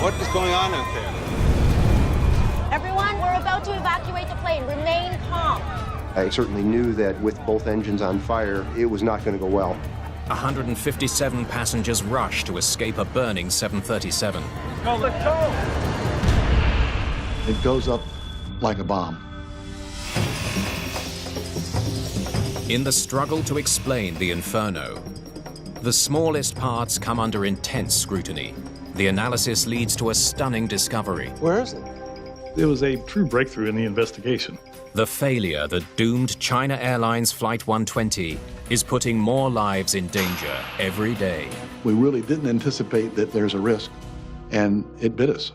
What is going on out there? Everyone, we're about to evacuate the plane. Remain calm. I certainly knew that with both engines on fire, it was not going to go well. 157 passengers rush to escape a burning 737. Go, let's go! It goes up like a bomb. In the struggle to explain the inferno, the smallest parts come under intense scrutiny. The analysis leads to a stunning discovery. Where is it? It was a true breakthrough in the investigation. The failure that doomed China Airlines Flight 120 is putting more lives in danger every day. We really didn't anticipate that there's a risk, and it bit us.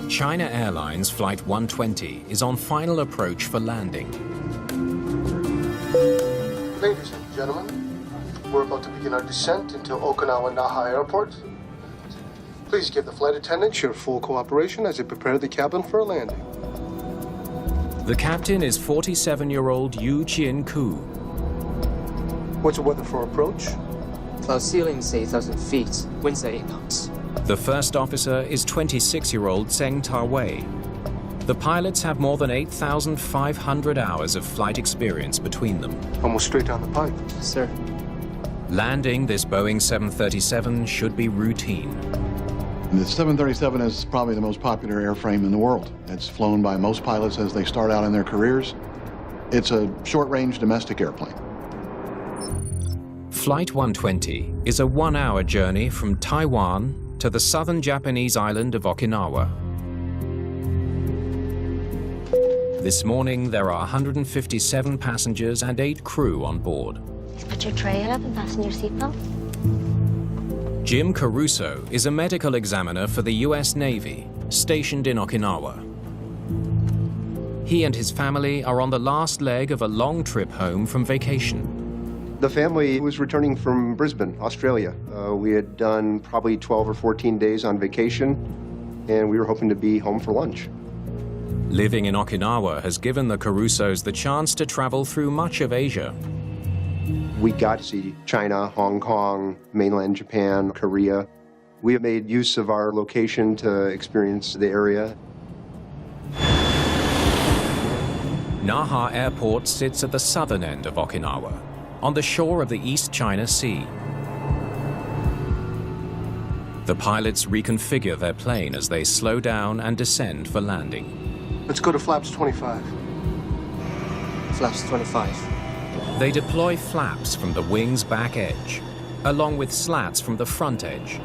China Airlines Flight 120 is on final approach for landing. Ladies and gentlemen, we're about to begin our descent into Okinawa Naha Airport. Please give the flight attendants your full cooperation as they prepare the cabin for a landing. The captain is 47-year-old Yu Chien-ku. What's the weather for approach? Cloud ceiling is 8,000 feet, winds at 8 knots. The first officer is 26-year-old Zheng Ta-wei. The pilots have more than 8,500 hours of flight experience between them. Almost straight down the pipe. Sir. Landing this Boeing 737 should be routine. The 737 is probably the most popular airframe in the world. It's flown by most pilots as they start out in their careers. It's a short-range domestic airplane. Flight 120 is a 1-hour journey from Taiwan to the southern Japanese island of Okinawa. This morning, there are 157 passengers and 8 crew on board. Put your tray up and fasten your seatbelt. Jim Caruso is a medical examiner for the US Navy, stationed in Okinawa. He and his family are on the last leg of a long trip home from vacation. The family was returning from Brisbane, Australia. We had done probably 12 or 14 days on vacation, and we were hoping to be home for lunch. Living in Okinawa has given the Carusos the chance to travel through much of Asia. We got to see China, Hong Kong, mainland Japan, Korea. We have made use of our location to experience the area. Naha Airport sits at the southern end of Okinawa, on the shore of the East China Sea. The pilots reconfigure their plane as they slow down and descend for landing. Let's go to flaps 25. Flaps 25. They deploy flaps from the wing's back edge, along with slats from the front edge.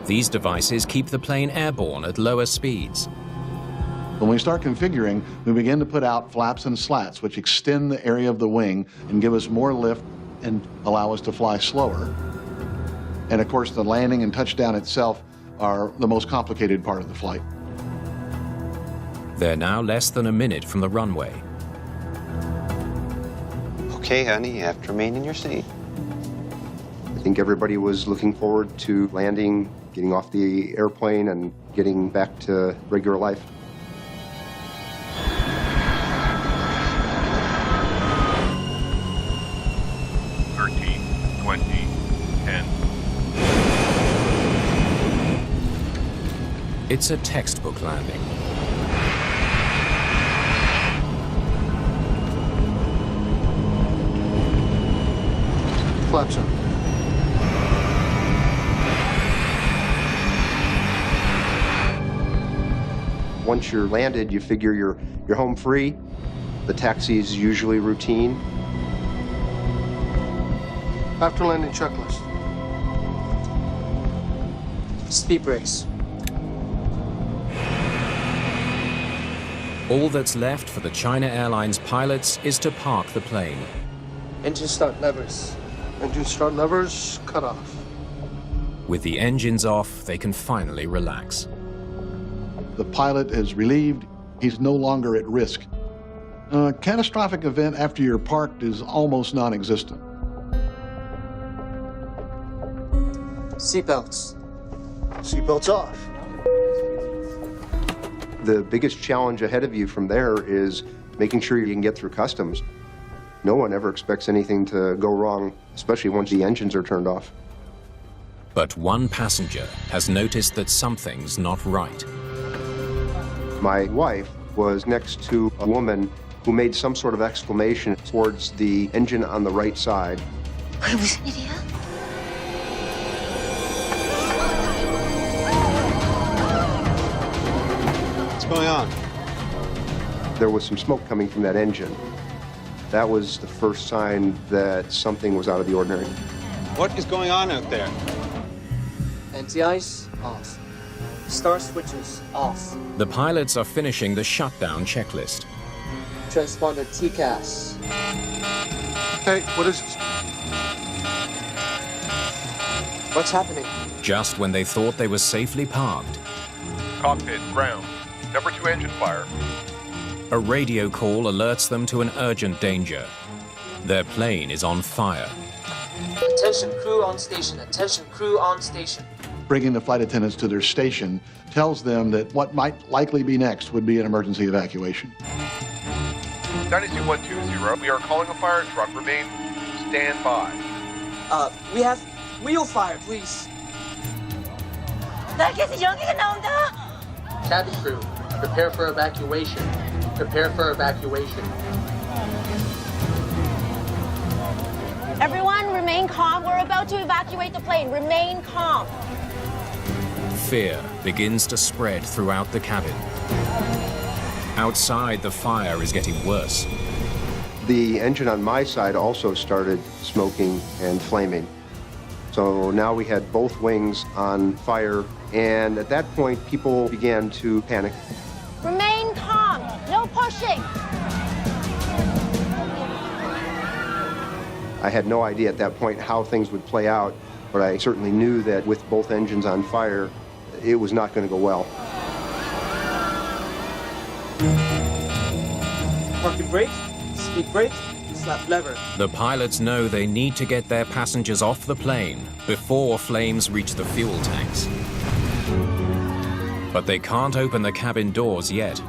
These devices keep the plane airborne at lower speeds. When we start configuring, we begin to put out flaps and slats, which extend the area of the wing and give us more lift and allow us to fly slower. And of course, the landing and touchdown itself are the most complicated part of the flight. They're now less than a minute from the runway. Okay, honey, you have to remain in your seat. I think everybody was looking forward to landing, getting off the airplane, and getting back to regular life. It's a textbook landing. Flaps up. Once you're landed, you figure you're home free. The taxi is usually routine. After landing checklist. Speed brakes. All that's left for the China Airlines pilots is to park the plane. Engine start levers. Engine start levers cut off. With the engines off, they can finally relax. The pilot is relieved. He's no longer at risk. A catastrophic event after you're parked is almost non-existent. Seatbelts. Seatbelts off. The biggest challenge ahead of you from there is making sure you can get through customs. No one ever expects anything to go wrong, especially once the engines are turned off. But one passenger has noticed that something's not right. My wife was next to a woman who made some sort of exclamation towards the engine on the right side. I was an idiot. What's going on? There was some smoke coming from that engine. That was the first sign that something was out of the ordinary. What is going on out there? Anti-ice off. Star switches off. The pilots are finishing the shutdown checklist. Transponder TCAS. Hey, what is this? What's happening? Just when they thought they were safely parked, Cockpit, ground. Number 2 engine fire. a radio call alerts them to an urgent danger. Their plane is on fire. Attention crew on station. Attention crew on station. Bringing the flight attendants to their station tells them that what might likely be next would be an emergency evacuation. 92120, we are calling a fire truck. Remain standby. We have wheel fire, please. Cabin crew, prepare for evacuation. Prepare for evacuation. Everyone, remain calm. We're about to evacuate the plane. Remain calm. Fear begins to spread throughout the cabin. Outside, the fire is getting worse. The engine on my side also started smoking and flaming. So now we had both wings on fire, and at that point, people began to panic. Remain calm. No pushing. I had no idea at that point how things would play out, but I certainly knew that with both engines on fire, it was not going to go well. Parking brake, speed brake, slap lever. The pilots know they need to get their passengers off the plane before flames reach the fuel tanks. But they can't open the cabin doors yet.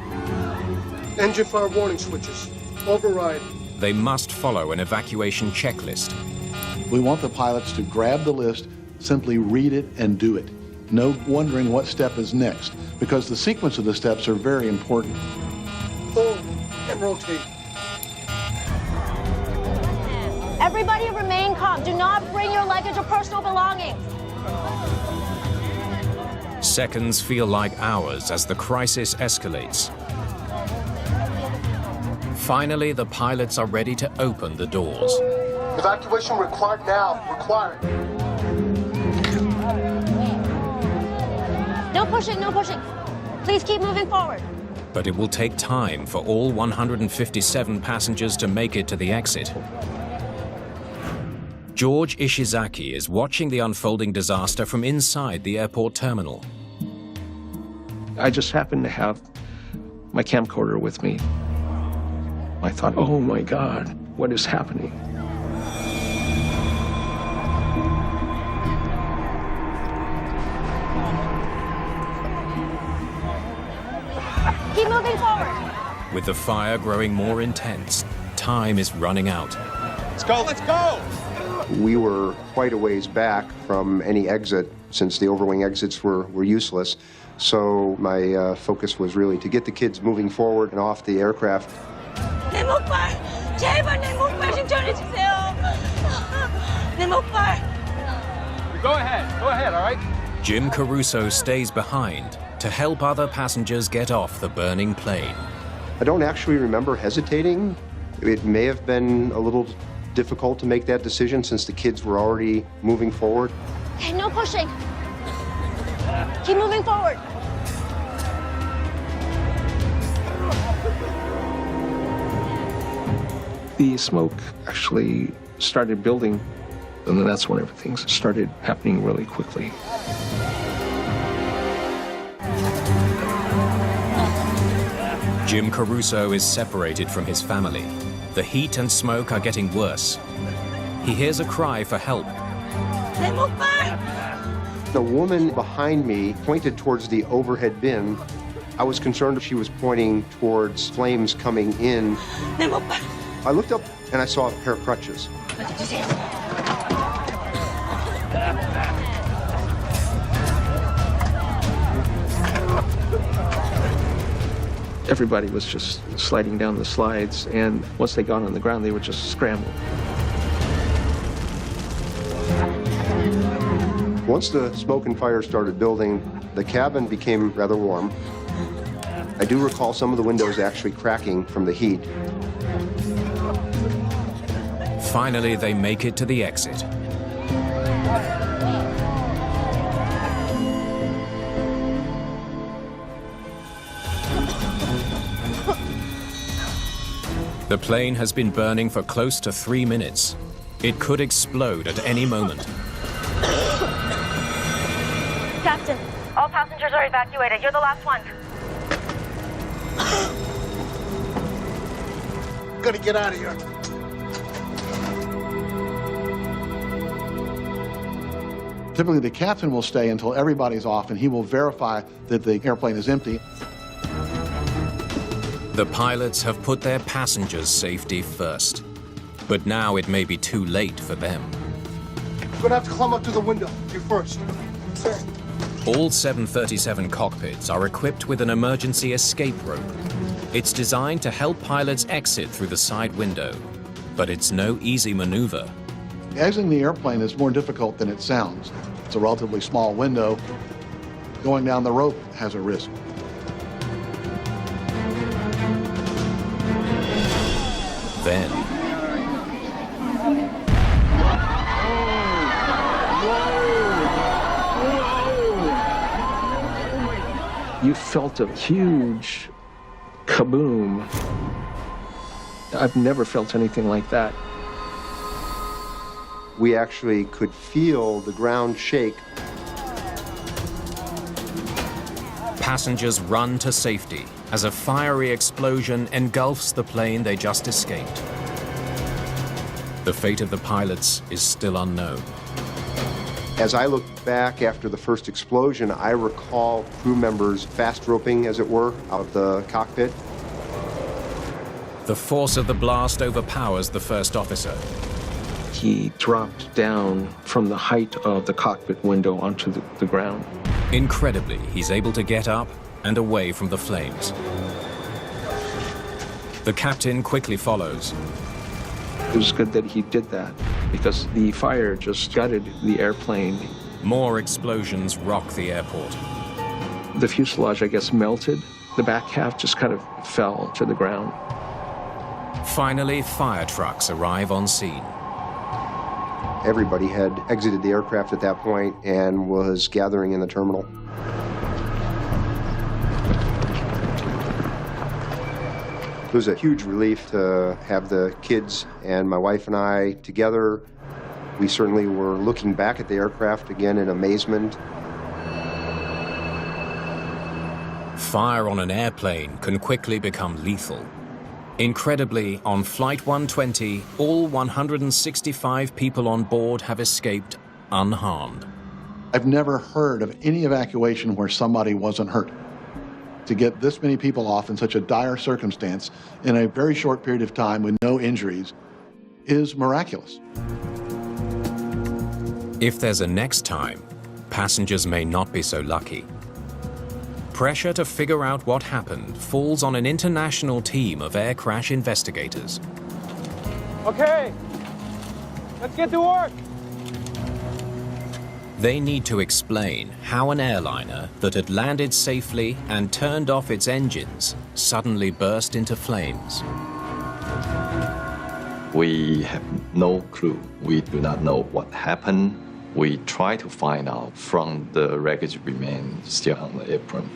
Engine fire warning switches. Override. They must follow an evacuation checklist. We want the pilots to grab the list, simply read it and do it. No wondering what step is next, because the sequence of the steps are very important. Forward and rotate. Everybody remain calm. Do not bring your luggage or personal belongings. Seconds feel like hours as the crisis escalates. Finally, the pilots are ready to open the doors. Evacuation required now. Required. No pushing, no pushing. Please keep moving forward. But it will take time for all 157 passengers to make it to the exit. George Ishizaki is watching the unfolding disaster from inside the airport terminal. I just happened to have my camcorder with me. I thought, oh my God, what is happening? Keep moving forward. With the fire growing more intense, time is running out. Let's go, let's go! We were quite a ways back from any exit since the overwing exits were useless. So my focus was really to get the kids moving forward and off the aircraft. 내 목발! 제발 내 목발 좀 전해주세요. 내 목발! Go ahead, all right? Jim Caruso stays behind to help other passengers get off the burning plane. I don't actually remember hesitating. It may have been a little difficult to make that decision since the kids were already moving forward. Okay, no pushing. Keep moving forward. The smoke actually started building, and then that's when everything started happening really quickly. Jim Caruso is separated from his family. The heat and smoke are getting worse. He hears a cry for help. The woman behind me pointed towards the overhead bin. I was concerned if she was pointing towards flames coming in. I looked up and I saw a pair of crutches. Everybody was just sliding down the slides, and once they got on the ground, they would just scramble. Once the smoke and fire started building, the cabin became rather warm. I do recall some of the windows actually cracking from the heat. Finally, they make it to the exit. The plane has been burning for close to 3 minutes. It could explode at any moment. Captain, all passengers are evacuated. You're the last one. Gotta get out of here. Typically, the captain will stay until everybody's off, and he will verify that the airplane is empty. The pilots have put their passengers' safety first. But now it may be too late for them. You're gonna have to climb up to the window. You first. Sir. All 737 cockpits are equipped with an emergency escape rope. It's designed to help pilots exit through the side window, but it's no easy maneuver. Exiting the airplane is more difficult than it sounds. It's a relatively small window. Going down the rope has a risk. Then, you felt a huge kaboom. I've never felt anything like that. We actually could feel the ground shake. passengers run to safety as a fiery explosion engulfs the plane they just escaped. The fate of the pilots is still unknown. As I look back after the first explosion, I recall crew members fast roping, as it were, out of the cockpit. The force of the blast overpowers the first officer. He dropped down from the height of the cockpit window onto the ground. Incredibly, he's able to get up and away from the flames. The captain quickly follows. It was good that he did that, because the fire just gutted the airplane. More explosions rock the airport. The fuselage, I guess, melted. The back half just kind of fell to the ground. Finally, fire trucks arrive on scene. Everybody had exited the aircraft at that point and was gathering in the terminal. It was a huge relief to have the kids and my wife and I together. We certainly were looking back at the aircraft again in amazement. Fire on an airplane can quickly become lethal. Incredibly, on Flight 120, all 165 people on board have escaped unharmed. I've never heard of any evacuation where somebody wasn't hurt. To get this many people off in such a dire circumstance in a very short period of time with no injuries is miraculous. If there's a next time, passengers may not be so lucky. Pressure to figure out what happened falls on an international team of air crash investigators. Okay, let's get to work. They need to explain how an airliner that had landed safely and turned off its engines suddenly burst into flames. We have no clue. We do not know what happened. We try to find out from the wreckage remains still on the apron.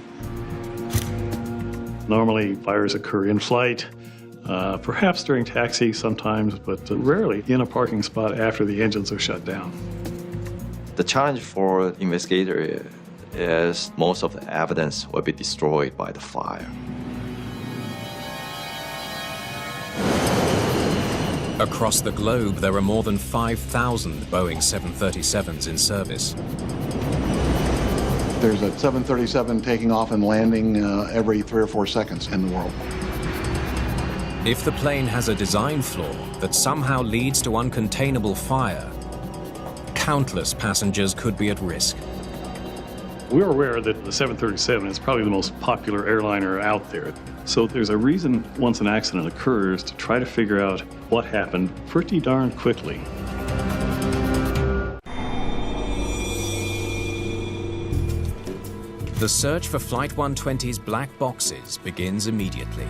Normally, fires occur in flight, perhaps during taxi sometimes, but rarely in a parking spot after the engines are shut down. The challenge for investigators is most of the evidence will be destroyed by the fire. Across the globe, there are more than 5,000 Boeing 737s in service. There's a 737 taking off and landing every 3 or 4 seconds in the world. If the plane has a design flaw that somehow leads to uncontainable fire, countless passengers could be at risk. We're aware that the 737 is probably the most popular airliner out there. So there's a reason once an accident occurs to try to figure out what happened pretty darn quickly. The search for Flight 120's black boxes begins immediately.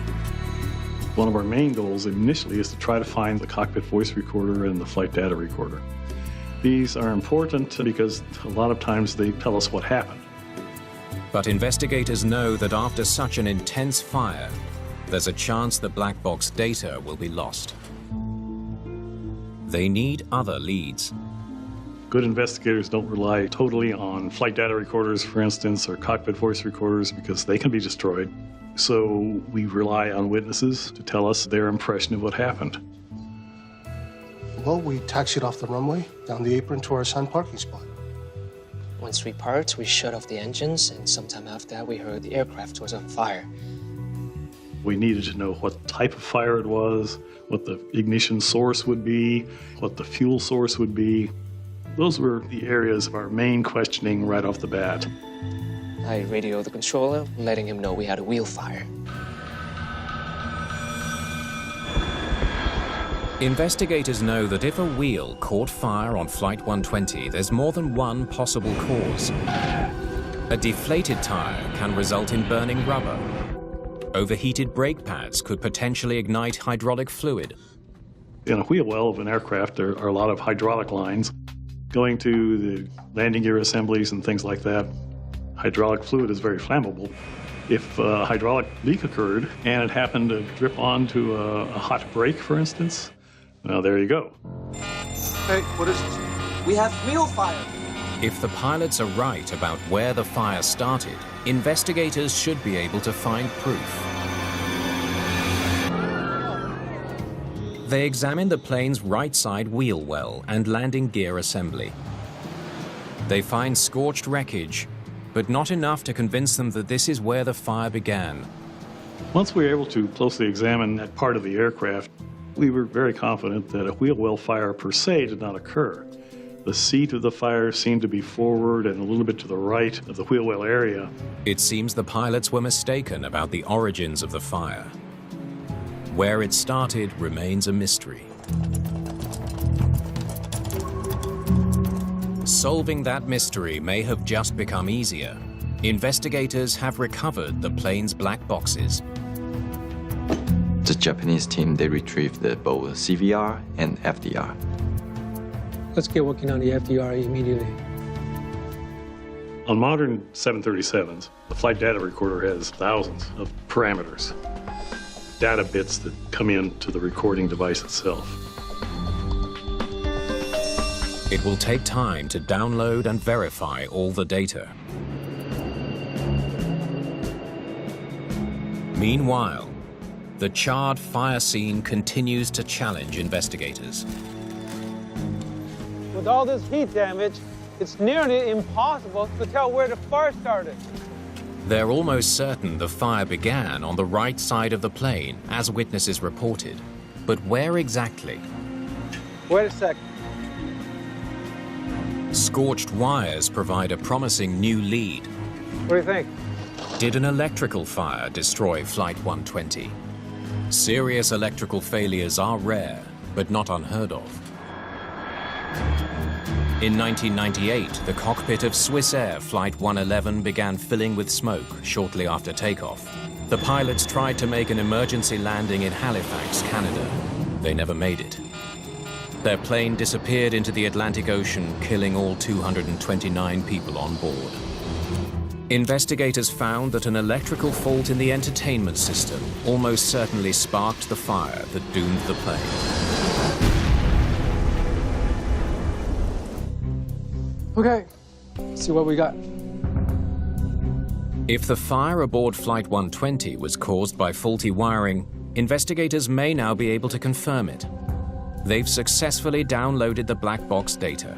One of our main goals initially is to try to find the cockpit voice recorder and the flight data recorder. These are important because a lot of times they tell us what happened. But investigators know that after such an intense fire, there's a chance the black box data will be lost. They need other leads. Good investigators don't rely totally on flight data recorders, for instance, or cockpit voice recorders because they can be destroyed. So we rely on witnesses to tell us their impression of what happened. Well, we taxied off the runway, down the apron to our assigned parking spot. Once we parked, we shut off the engines, and sometime after that, we heard the aircraft was on fire. We needed to know what type of fire it was, what the ignition source would be, what the fuel source would be. Those were the areas of our main questioning right off the bat. I radioed the controller, letting him know we had a wheel fire. Investigators know that if a wheel caught fire on Flight 120, there's more than one possible cause. A deflated tire can result in burning rubber. Overheated brake pads could potentially ignite hydraulic fluid. In a wheel well of an aircraft, there are a lot of hydraulic lines going to the landing gear assemblies and things like that. Hydraulic fluid is very flammable. If a hydraulic leak occurred and it happened to drip onto a hot brake, for instance, well, there you go. Hey, what is this? We have wheel fire. If the pilots are right about where the fire started, investigators should be able to find proof. They examine the plane's right side wheel well and landing gear assembly. They find scorched wreckage, but not enough to convince them that this is where the fire began. Once we were able to closely examine that part of the aircraft, we were very confident that a wheel well fire per se did not occur. The seat of the fire seemed to be forward and a little bit to the right of the wheel well area. It seems the pilots were mistaken about the origins of the fire. Where it started remains a mystery. Solving that mystery may have just become easier. Investigators have recovered the plane's black boxes. The Japanese team, they retrieved both CVR and FDR. Let's get working on the FDR immediately. On modern 737s, the flight data recorder has thousands of parameters, data bits that come into the recording device itself. It will take time to download and verify all the data. Meanwhile, the charred fire scene continues to challenge investigators. With all this heat damage, it's nearly impossible to tell where the fire started. They're almost certain the fire began on the right side of the plane, as witnesses reported. But where exactly? Wait a second. Scorched wires provide a promising new lead. What do you think? Did an electrical fire destroy Flight 120? Serious electrical failures are rare, but not unheard of. In 1998, the cockpit of Swissair Flight 111 began filling with smoke shortly after takeoff. The pilots tried to make an emergency landing in Halifax, Canada. They never made it. Their plane disappeared into the Atlantic Ocean, killing all 229 people on board. Investigators found that an electrical fault in the entertainment system almost certainly sparked the fire that doomed the plane. Okay, let's see what we got. If the fire aboard Flight 120 was caused by faulty wiring, investigators may now be able to confirm it. They've successfully downloaded the black box data.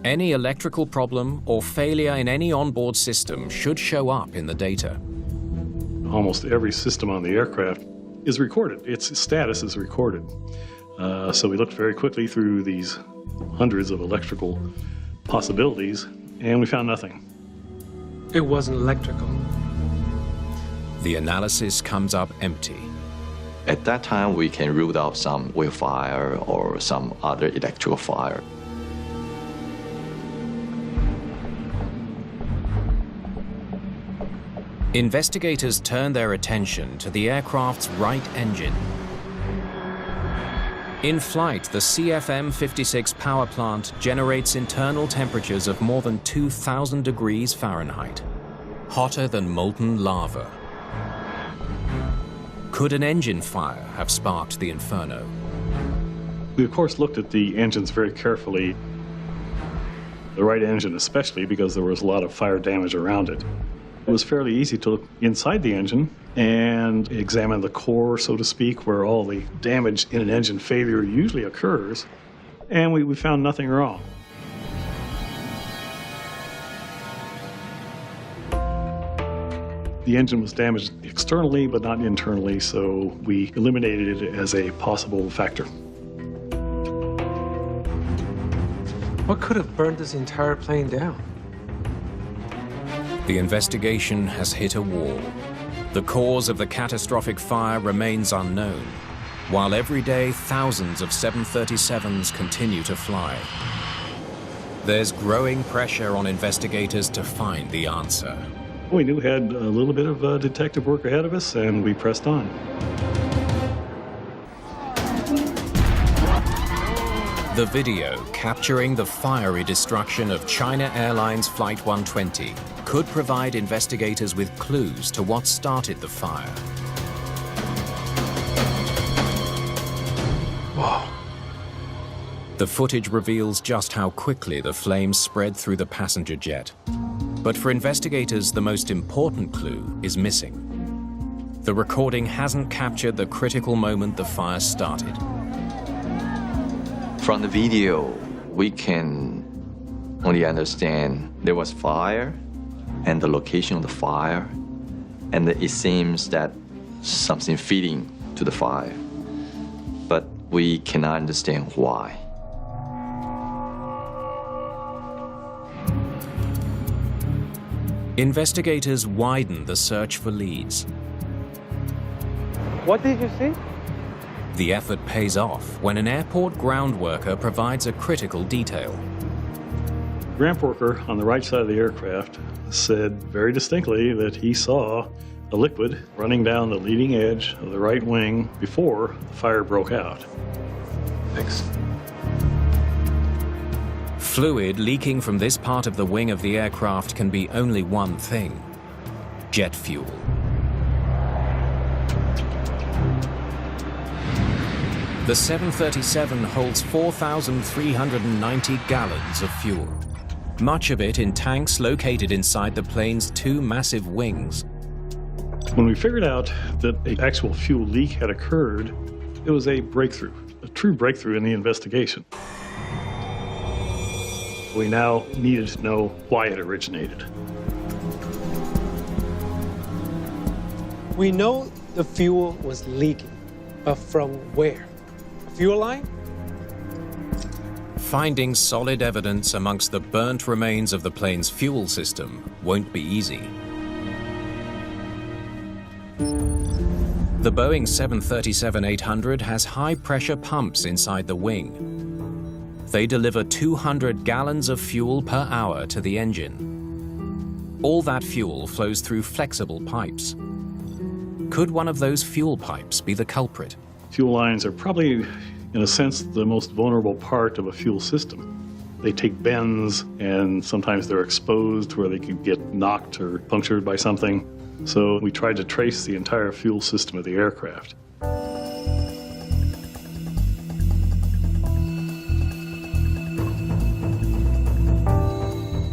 Any electrical problem or failure in any onboard system should show up in the data. Almost every system on the aircraft is recorded. Its status is recorded. So we looked very quickly through these hundreds of electrical possibilities, and we found nothing. It wasn't electrical. The analysis comes up empty. At that time, we can rule out some oil fire or some other electrical fire. Investigators turn their attention to the aircraft's right engine. In flight, the CFM56 power plant generates internal temperatures of more than 2,000 degrees Fahrenheit, hotter than molten lava. Could an engine fire have sparked the inferno? We, of course, looked at the engines very carefully, the right engine especially, because there was a lot of fire damage around it. It was fairly easy to look inside the engine and examine the core, so to speak, where all the damage in an engine failure usually occurs, and we found nothing wrong. The engine was damaged externally, but not internally, so we eliminated it as a possible factor. What could have burned this entire plane down? The investigation has hit a wall. The cause of the catastrophic fire remains unknown, while every day thousands of 737s continue to fly. There's growing pressure on investigators to find the answer. We knew we had a little bit of detective work ahead of us, and we pressed on. The video capturing the fiery destruction of China Airlines Flight 120 could provide investigators with clues to what started the fire. Whoa. The footage reveals just how quickly the flames spread through the passenger jet. But for investigators, the most important clue is missing. The recording hasn't captured the critical moment the fire started. From the video, we can only understand there was fire and the location of the fire, and it seems that something feeding to the fire, but we cannot understand why. Investigators widen the search for leads. What did you see? The effort pays off when an airport ground worker provides a critical detail. Ramp worker on the right side of the aircraft said very distinctly that he saw a liquid running down the leading edge of the right wing before the fire broke out. Thanks. Fluid leaking from this part of the wing of the aircraft can be only one thing: jet fuel. The 737 holds 4,390 gallons of fuel, much of it in tanks located inside the plane's two massive wings. When we figured out that an actual fuel leak had occurred, it was a breakthrough, a true breakthrough in the investigation. We now needed to know why it originated. We know the fuel was leaking, but from where? Fuel line? Finding solid evidence amongst the burnt remains of the plane's fuel system won't be easy. The Boeing 737-800 has high-pressure pumps inside the wing. They deliver 200 gallons of fuel per hour to the engine. All that fuel flows through flexible pipes. Could one of those fuel pipes be the culprit? Fuel lines are probably, in a sense, the most vulnerable part of a fuel system. They take bends, and sometimes they're exposed where they could get knocked or punctured by something. So we tried to trace the entire fuel system of the aircraft.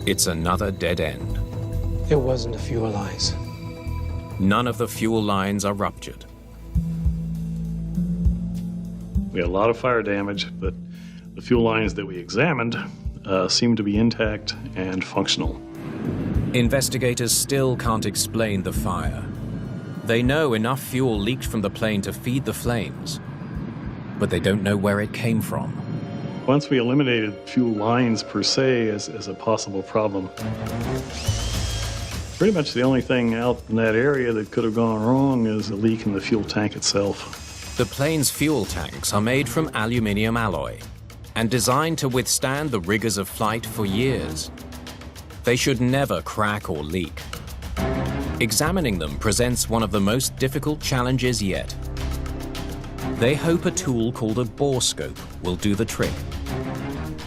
It's another dead end. It wasn't the fuel lines. None of the fuel lines are ruptured. We had a lot of fire damage, but the fuel lines that we examined seemed to be intact and functional. Investigators still can't explain the fire. They know enough fuel leaked from the plane to feed the flames, but they don't know where it came from. Once we eliminated fuel lines per se as a possible problem, pretty much the only thing out in that area that could have gone wrong is a leak in the fuel tank itself. The plane's fuel tanks are made from aluminium alloy and designed to withstand the rigors of flight for years. They should never crack or leak. Examining them presents one of the most difficult challenges yet. They hope a tool called a borescope will do the trick.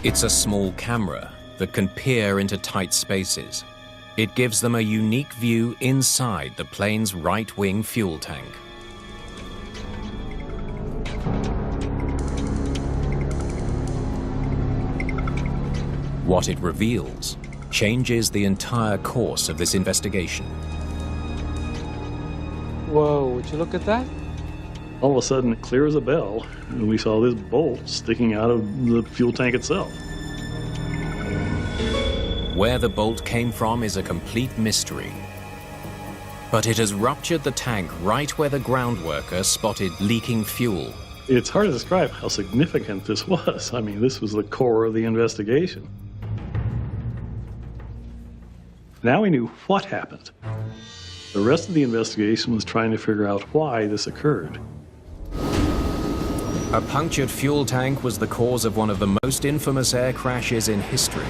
It's a small camera that can peer into tight spaces. It gives them a unique view inside the plane's right-wing fuel tank. What it reveals changes the entire course of this investigation. Whoa, would you look at that? All of a sudden, clear as a bell, we saw this bolt sticking out of the fuel tank itself. Where the bolt came from is a complete mystery. But it has ruptured the tank right where the ground worker spotted leaking fuel. It's hard to describe how significant this was. I mean, this was the core of the investigation. Now we knew what happened. The rest of the investigation was trying to figure out why this occurred. A punctured fuel tank was the cause of one of the most infamous air crashes in history.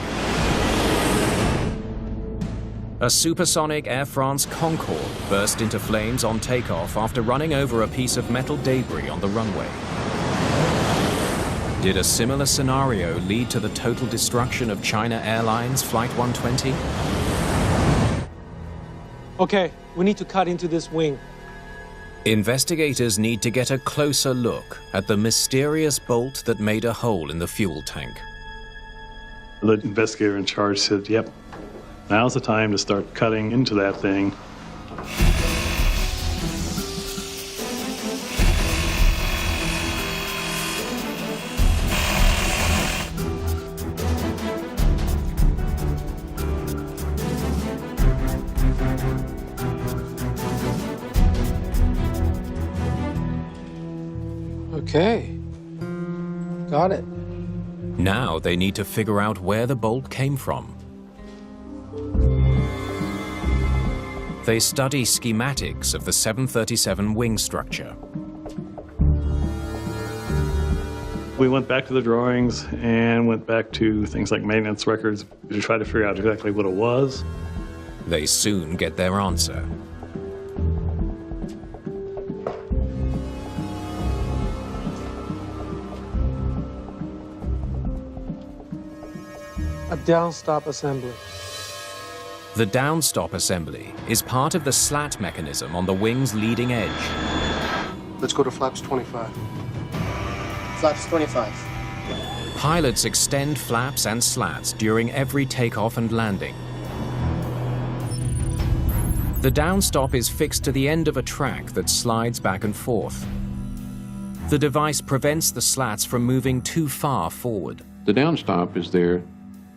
A supersonic Air France Concorde burst into flames on takeoff after running over a piece of metal debris on the runway. Did a similar scenario lead to the total destruction of China Airlines Flight 120? Okay, we need to cut into this wing. Investigators need to get a closer look at the mysterious bolt that made a hole in the fuel tank. The investigator in charge said, yep, now's the time to start cutting into that thing. Okay, got it. Now they need to figure out where the bolt came from. They study schematics of the 737 wing structure. We went back to the drawings and went back to things like maintenance records to try to figure out exactly what it was. They soon get their answer. A downstop assembly. The downstop assembly is part of the slat mechanism on the wing's leading edge. Let's go to flaps 25. Flaps 25. Pilots extend flaps and slats during every takeoff and landing. The downstop is fixed to the end of a track that slides back and forth. The device prevents the slats from moving too far forward. The downstop is there,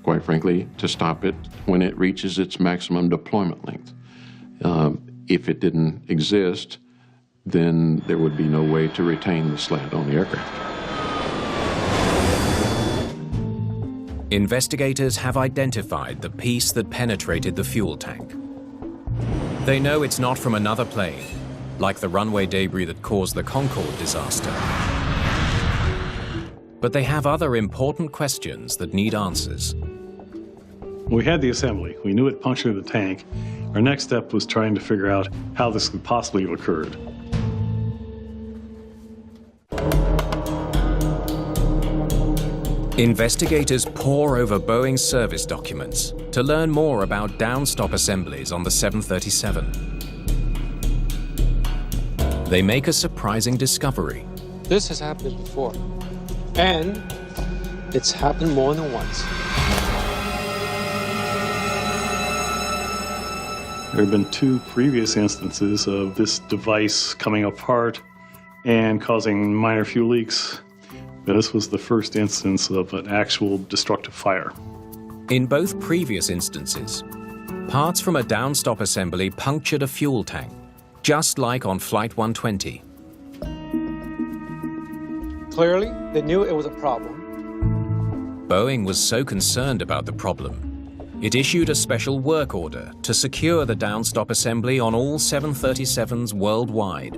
quite frankly, to stop it when it reaches its maximum deployment length. If it didn't exist, then there would be no way to retain the slat on the aircraft. Investigators have identified the piece that penetrated the fuel tank. They know it's not from another plane, like the runway debris that caused the Concorde disaster. But they have other important questions that need answers. We had the assembly. We knew it punctured the tank. Our next step was trying to figure out how this could possibly have occurred. Investigators pore over Boeing's service documents to learn more about downstop assemblies on the 737. They make a surprising discovery. This has happened before, and it's happened more than once. There have been 2 previous instances of this device coming apart and causing minor fuel leaks. This was the first instance of an actual destructive fire. In both previous instances, parts from a downstop assembly punctured a fuel tank, just like on Flight 120. Clearly, they knew it was a problem. Boeing was so concerned about the problem, it issued a special work order to secure the downstop assembly on all 737s worldwide.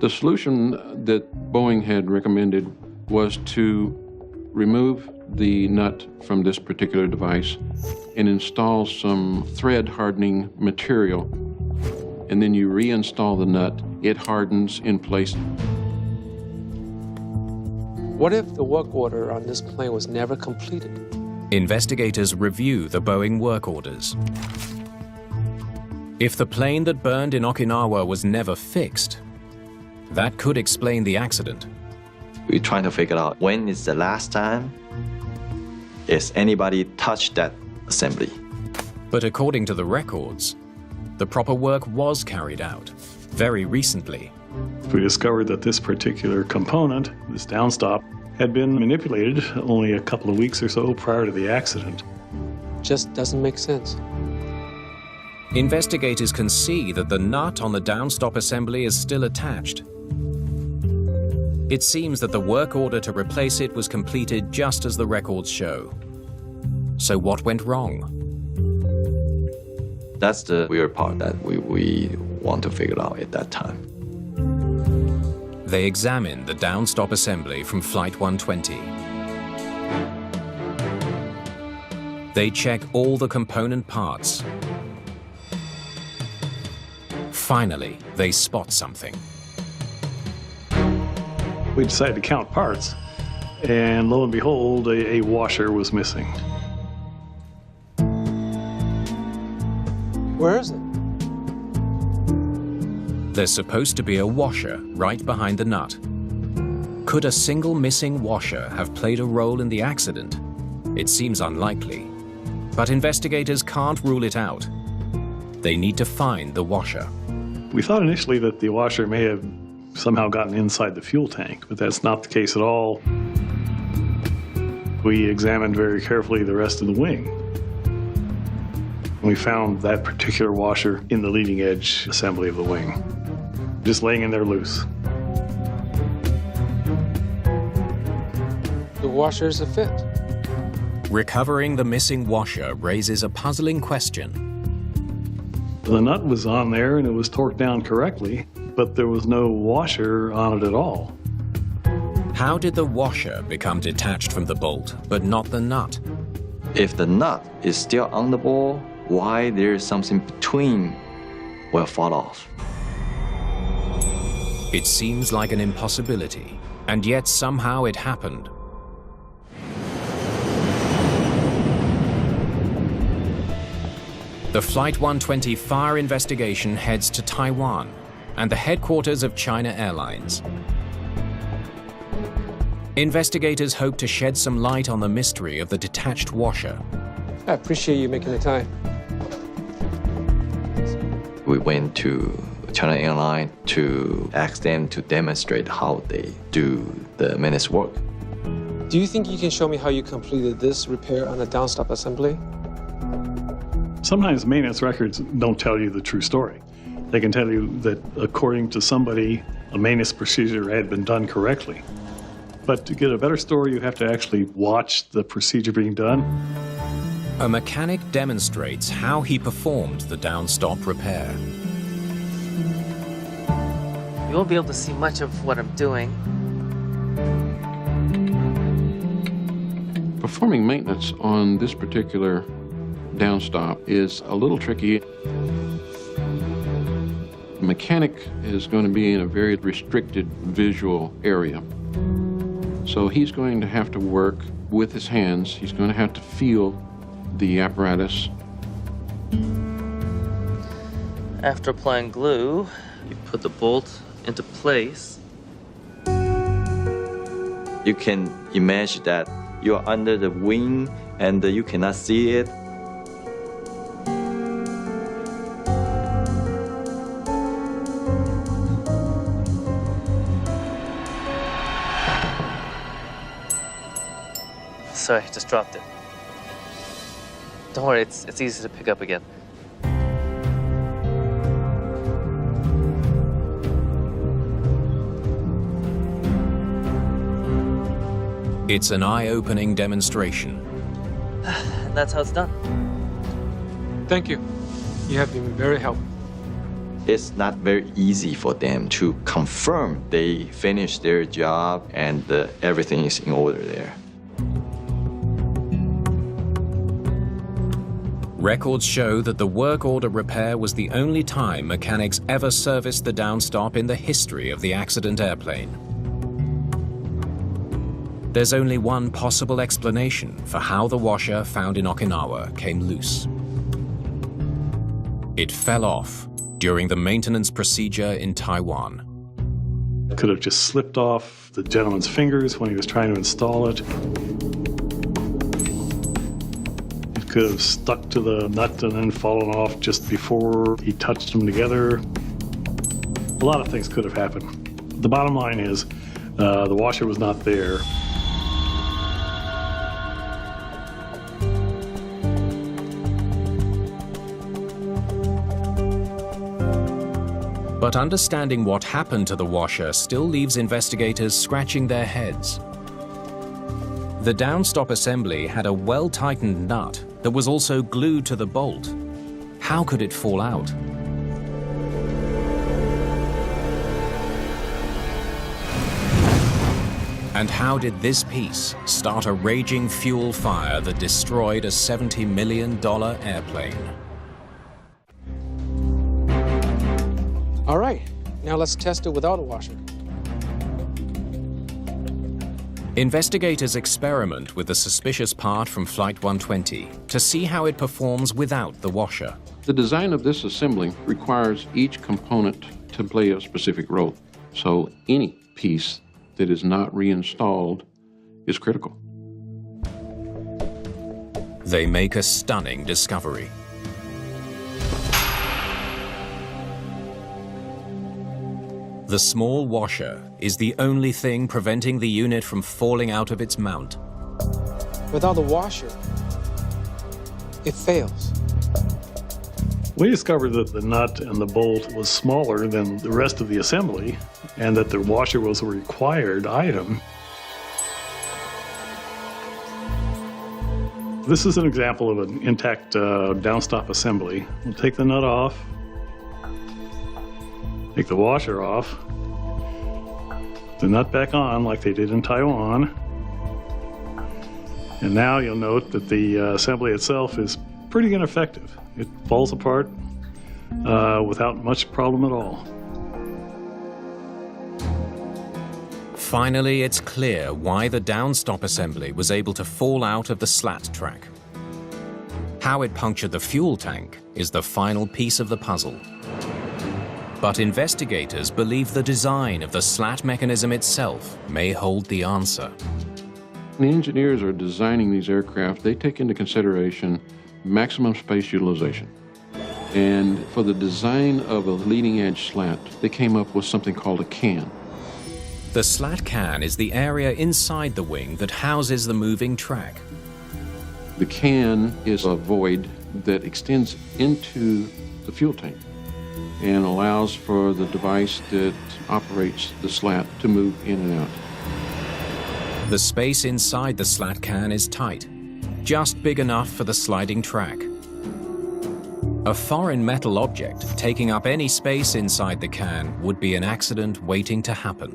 The solution that Boeing had recommended was to remove the nut from this particular device and install some thread hardening material. And then you reinstall the nut, it hardens in place. What if the work order on this plane was never completed? Investigators review the Boeing work orders. If the plane that burned in Okinawa was never fixed, that could explain the accident. We're trying to figure out when is the last time is anybody touched that assembly. But according to the records, the proper work was carried out very recently. We discovered that this particular component, this downstop, had been manipulated only a couple of weeks or so prior to the accident. Just doesn't make sense. Investigators can see that the nut on the downstop assembly is still attached. It seems that the work order to replace it was completed just as the records show. So what went wrong? That's the weird part that we want to figure out at that time. They examine the downstop assembly from Flight 120. They check all the component parts. Finally, they spot something. We decided to count parts, and lo and behold, a washer was missing. Where is it? There's supposed to be a washer right behind the nut. Could a single missing washer have played a role in the accident? It seems unlikely, but investigators can't rule it out. They need to find the washer. We thought initially that the washer may have somehow gotten inside the fuel tank, but that's not the case at all. We examined very carefully the rest of the wing. We found that particular washer in the leading edge assembly of the wing, just laying in there loose. The washer's a fit. Recovering the missing washer raises a puzzling question. The nut was on there and it was torqued down correctly, but there was no washer on it at all. How did the washer become detached from the bolt, but not the nut? If the nut is still on the ball, why there's something between will fall off? It seems like an impossibility, and yet somehow it happened. The Flight 120 fire investigation heads to Taiwan and the headquarters of China Airlines. Investigators hope to shed some light on the mystery of the detached washer. I appreciate you making the time. We went to China Airlines to ask them to demonstrate how they do the maintenance work. Do you think you can show me how you completed this repair on a downstop assembly? Sometimes maintenance records don't tell you the true story. They can tell you that according to somebody, a maintenance procedure had been done correctly. But to get a better story, you have to actually watch the procedure being done. A mechanic demonstrates how he performed the downstop repair. You won't be able to see much of what I'm doing. Performing maintenance on this particular downstop is a little tricky. The mechanic is going to be in a very restricted visual area. So he's going to have to work with his hands. He's going to have to feel the apparatus. After applying glue, you put the bolt into place. You can imagine that you're under the wing and you cannot see it. sorry, just dropped it. Don't worry, it's easy to pick up again. It's an eye-opening demonstration. And that's how it's done. Thank you. You have been very helpful. It's not very easy for them to confirm they finished their job and everything is in order there. Records show that the work order repair was the only time mechanics ever serviced the downstop in the history of the accident airplane. There's only one possible explanation for how the washer found in Okinawa came loose. It fell off during the maintenance procedure in Taiwan. It could have just slipped off the gentleman's fingers when he was trying to install it. It could have stuck to the nut and then fallen off just before he touched them together. A lot of things could have happened. The bottom line is the washer was not there. But understanding what happened to the washer still leaves investigators scratching their heads. The downstop assembly had a well-tightened nut that was also glued to the bolt. How could it fall out? And how did this piece start a raging fuel fire that destroyed a $70 million airplane? All right, now let's test it without a washer. Investigators experiment with the suspicious part from Flight 120 to see how it performs without the washer. The design of this assembly requires each component to play a specific role. So any piece that is not reinstalled is critical. They make a stunning discovery. The small washer is the only thing preventing the unit from falling out of its mount. Without the washer, it fails. We discovered that the nut and the bolt was smaller than the rest of the assembly and that the washer was a required item. This is an example of an intact downstop assembly. We'll take the nut off, take the washer off, the nut back on like they did in Taiwan. And now you'll note that the assembly itself is pretty ineffective. It falls apart without much problem at all. Finally, it's clear why the downstop assembly was able to fall out of the slat track. How it punctured the fuel tank is the final piece of the puzzle. But investigators believe the design of the slat mechanism itself may hold the answer. When the engineers are designing these aircraft, they take into consideration maximum space utilization. And for the design of a leading edge slat, they came up with something called a can. The slat can is the area inside the wing that houses the moving track. The can is a void that extends into the fuel tank and allows for the device that operates the slat to move in and out. The space inside the slat can is tight, just big enough for the sliding track. A foreign metal object taking up any space inside the can would be an accident waiting to happen.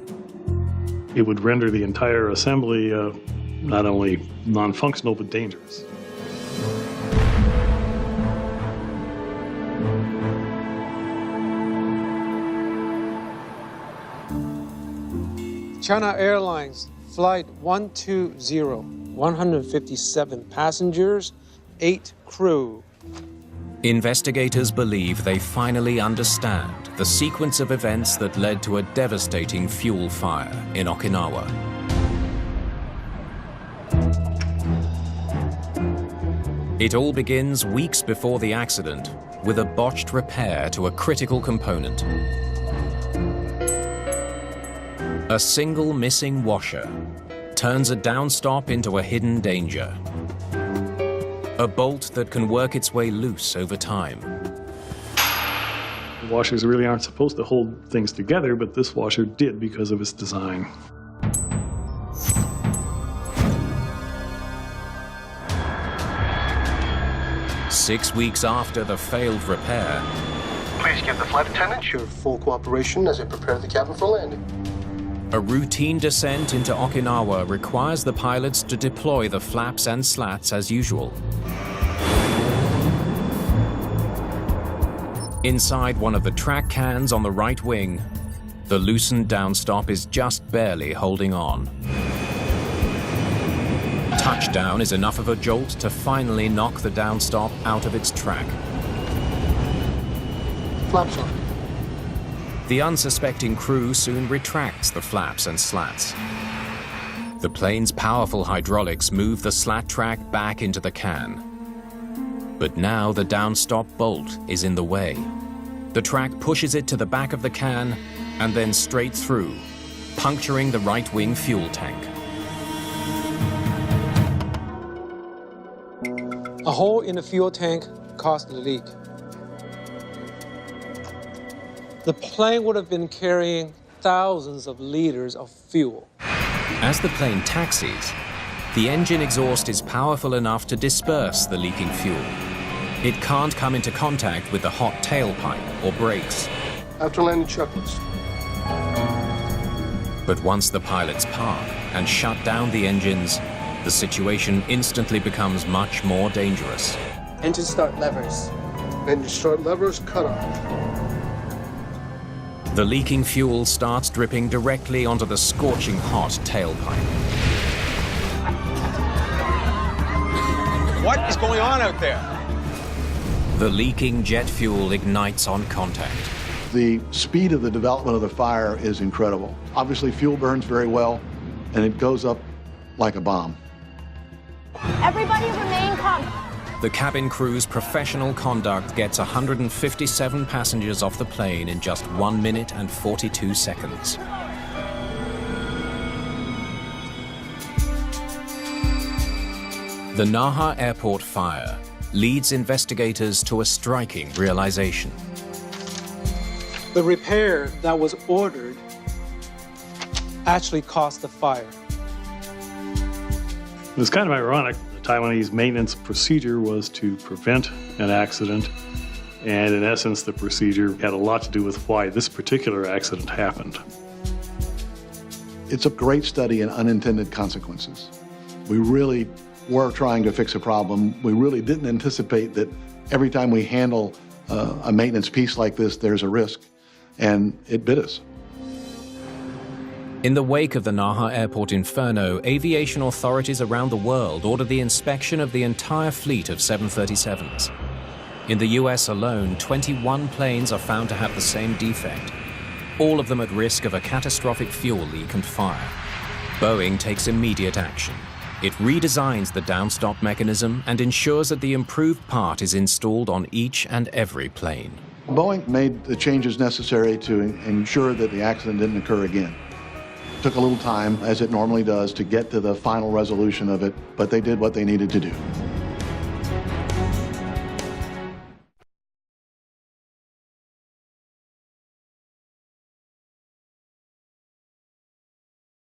It would render the entire assembly not only non-functional but dangerous. China Airlines Flight 120, 157 passengers, 8 crew. Investigators believe they finally understand the sequence of events that led to a devastating fuel fire in Okinawa. It all begins weeks before the accident with a botched repair to a critical component. A single missing washer, turns a downstop into a hidden danger. A bolt that can work its way loose over time. Washers really aren't supposed to hold things together, but this washer did because of its design. Six weeks after the failed repair, Please give the flight attendant your full cooperation as I prepare the cabin for landing. a routine descent into Okinawa requires the pilots to deploy the flaps and slats as usual. Inside one of the track cans on the right wing, the loosened downstop is just barely holding on. Touchdown is enough of a jolt to finally knock the downstop out of its track. Flaps on. The unsuspecting crew soon retracts the flaps and slats. The plane's powerful hydraulics move the slat track back into the can. But now the downstop bolt is in the way. The track pushes it to the back of the can and then straight through, puncturing the right wing fuel tank. A hole in the fuel tank caused the leak. The plane would have been carrying thousands of liters of fuel. As the plane taxis, the engine exhaust is powerful enough to disperse the leaking fuel. It can't come into contact with the hot tailpipe or brakes. After landing checklist. But once the pilots park and shut down the engines, the situation instantly becomes much more dangerous. Engine start levers. Engine start levers cut off. The leaking fuel starts dripping directly onto the scorching hot tailpipe. What is going on out there? The leaking jet fuel ignites on contact. The speed of the development of the fire is incredible. Obviously, fuel burns very well, and it goes up like a bomb. Everybody remain calm. The cabin crew's professional conduct gets 157 passengers off the plane in just 1 minute and 42 seconds. The Naha Airport fire leads investigators to a striking realization. The repair that was ordered actually caused the fire. It was kind of ironic. The Taiwanese maintenance procedure was to prevent an accident, and in essence, the procedure had a lot to do with why this particular accident happened. It's a great study in unintended consequences. We really were trying to fix a problem. We really didn't anticipate that every time we handle a maintenance piece like this, there's a risk, and it bit us. In the wake of the Naha Airport inferno, aviation authorities around the world ordered the inspection of the entire fleet of 737s. In the US alone, 21 planes are found to have the same defect, all of them at risk of a catastrophic fuel leak and fire. Boeing takes immediate action. It redesigns the downstop mechanism and ensures that the improved part is installed on each and every plane. Boeing made the changes necessary to ensure that the accident didn't occur again. It took a little time, as it normally does, to get to the final resolution of it, but they did what they needed to do.